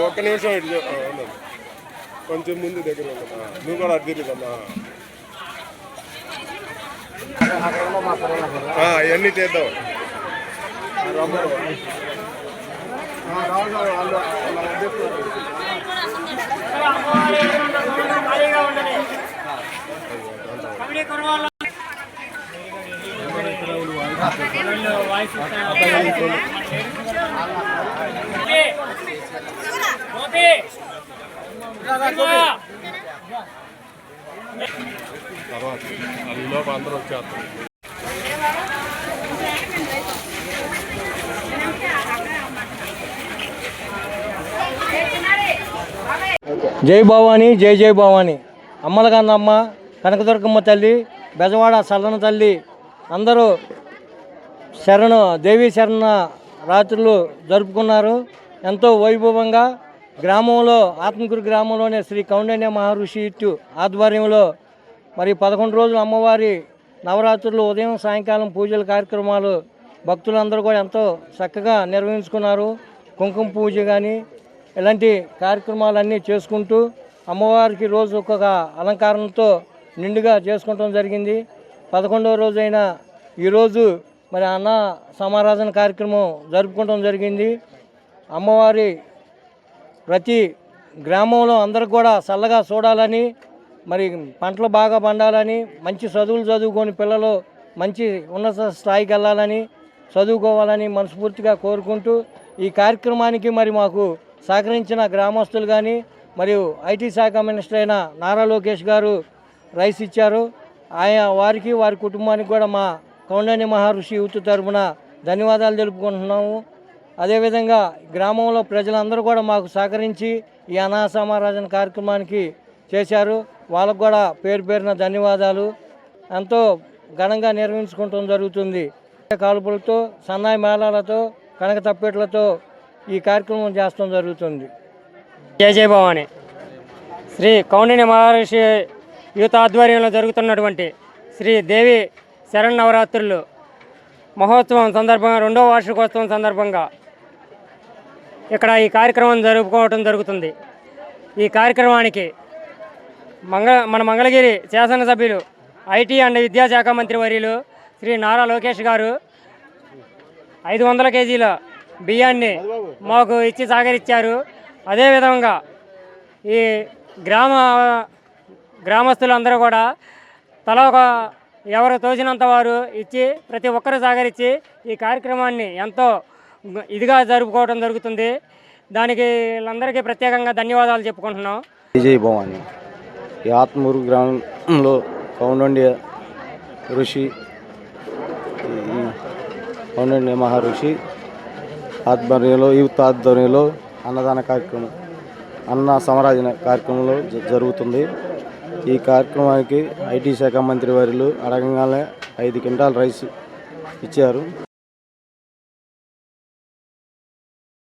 ఒక్క నిమిషం కొంచెం ముందు దగ్గర నువ్వు కూడా అటు తిరుగుదమ్మా ఇవన్నీ చేద్దాం తర్వాత అదిలోపు అందరూ వచ్చేస్తారు. జై భవాని, జై జై భవాని. అమ్మలకన్నమ్మ, కనకదుర్గమ్మ తల్లి, బెజవాడ సల్లన తల్లి అందరూ దేవీ శరణ రాత్రులు జరుపుకున్నారు. ఎంతో వైభవంగా గ్రామంలో ఆత్మకూరు గ్రామంలోనే శ్రీ కౌండిన్య మహర్షి ఇట్టు ఆధ్వర్యంలో మరి 11 రోజులు అమ్మవారి నవరాత్రులు ఉదయం సాయంకాలం పూజల కార్యక్రమాలు భక్తులందరూ కూడా ఎంతో చక్కగా నిర్వహించుకున్నారు. కుంకుమ పూజ కానీ ఇలాంటి కార్యక్రమాలన్నీ చేసుకుంటూ అమ్మవారికి రోజు ఒక్కొక్క అలంకారంతో నిండుగా చేసుకోవటం జరిగింది. 11వ రోజైన ఈరోజు మరి అన్న సమారాధన కార్యక్రమం జరుపుకోవడం జరిగింది. అమ్మవారి ప్రతి గ్రామంలో అందరికి కూడా చల్లగా చూడాలని, మరి పంటలు బాగా పండాలని, మంచి చదువులు చదువుకొని పిల్లలు మంచి ఉన్నత స్థాయికి వెళ్ళాలని, చదువుకోవాలని మనస్ఫూర్తిగా కోరుకుంటూ ఈ కార్యక్రమానికి మరి మాకు సహకరించిన గ్రామస్తులు కానీ మరియు ఐటీ శాఖ మినిస్టర్ అయిన నారా లోకేష్ గారు రైస్ ఇచ్చారు. ఆయా వారికి వారి కుటుంబానికి కూడా మా కౌండిన్య మహర్షి యూత్ తరఫున ధన్యవాదాలు తెలుపుకుంటున్నాము. అదేవిధంగా గ్రామంలో ప్రజలందరూ కూడా మాకు సహకరించి ఈ అనాథ సమారాధన కార్యక్రమానికి చేశారు. వాళ్ళకు కూడా పేరు పేరున ధన్యవాదాలు. ఎంతో ఘనంగా నిర్వహించుకోవడం జరుగుతుంది. కాల్పులతో, సన్నాయి మేళాలతో, కనక తప్పెట్లతో ఈ కార్యక్రమం చేస్తూ జరుగుతుంది. జై జై భవాని. శ్రీ కౌండిన్య మహర్షి యూత్ ఆధ్వర్యంలో జరుగుతున్నటువంటి శ్రీ దేవి శరన్నవరాత్రులు మహోత్సవం సందర్భంగా 2వ వార్షికోత్సవం సందర్భంగా ఇక్కడ ఈ కార్యక్రమం జరుపుకోవటం జరుగుతుంది. ఈ కార్యక్రమానికి మన మంగళగిరి శాసనసభ్యులు ఐటీ అండ్ విద్యాశాఖ మంత్రి వర్యులు శ్రీ నారా లోకేష్ గారు 500 కేజీల బియ్యాన్ని మాకు ఇచ్చి సహకరించారు. అదేవిధంగా ఈ గ్రామస్తులందరూ కూడా తలా ఒక ఎవరు తోచినంత వారు ఇచ్చి ప్రతి ఒక్కరు సహకరించి ఈ కార్యక్రమాన్ని ఎంతో ఇదిగా జరుపుకోవడం జరుగుతుంది. దానికి వీళ్ళందరికీ ప్రత్యేకంగా ధన్యవాదాలు చెప్పుకుంటున్నాం. జై భవాని. ఈ ఆత్మూరు గ్రామంలో కౌండిన్య మహర్షి ఆధ్వర్యంలో యూత్ ఆధ్వర్యంలో అన్నదాన కార్యక్రమం, అన్న సమారాధన కార్యక్రమంలో జరుగుతుంది. ఈ కార్యక్రమానికి ఐటీ శాఖ మంత్రి వర్యులు అడగంగానే 5 క్వింటాల్ రైస్ ఇచ్చారు.